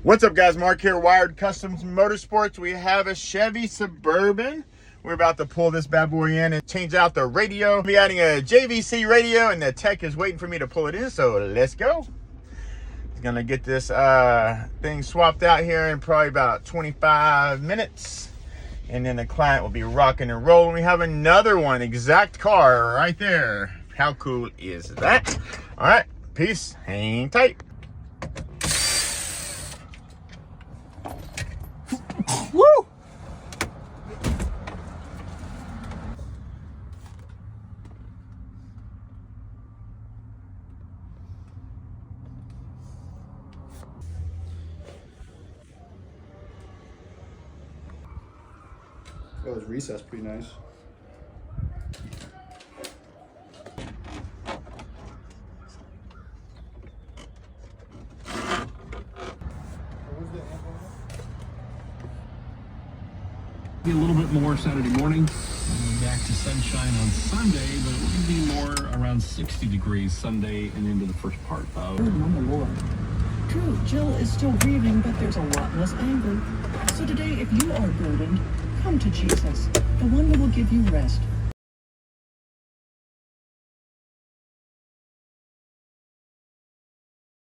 What's up, guys? Mark here, Wired Kustoms Motorsports. We have a Chevy Suburban. We're about to pull this bad boy in and change out the radio. I'll be adding a JVC radio, and the tech is waiting for me to pull it in, so let's go. He's gonna get this thing swapped out here in probably about 25 minutes. And then the client will be rocking and rolling. We have another one, exact car right there. How cool is that? All right, peace, hang tight. Woo! Oh, his recess pretty nice. Be a little bit more Saturday morning, back to sunshine on Sunday, but it will be more around 60 degrees Sunday and into the first part of... Oh my Lord. True, Jill is still grieving, but there's a lot less anger. So today, if you are burdened, come to Jesus, the one who will give you rest.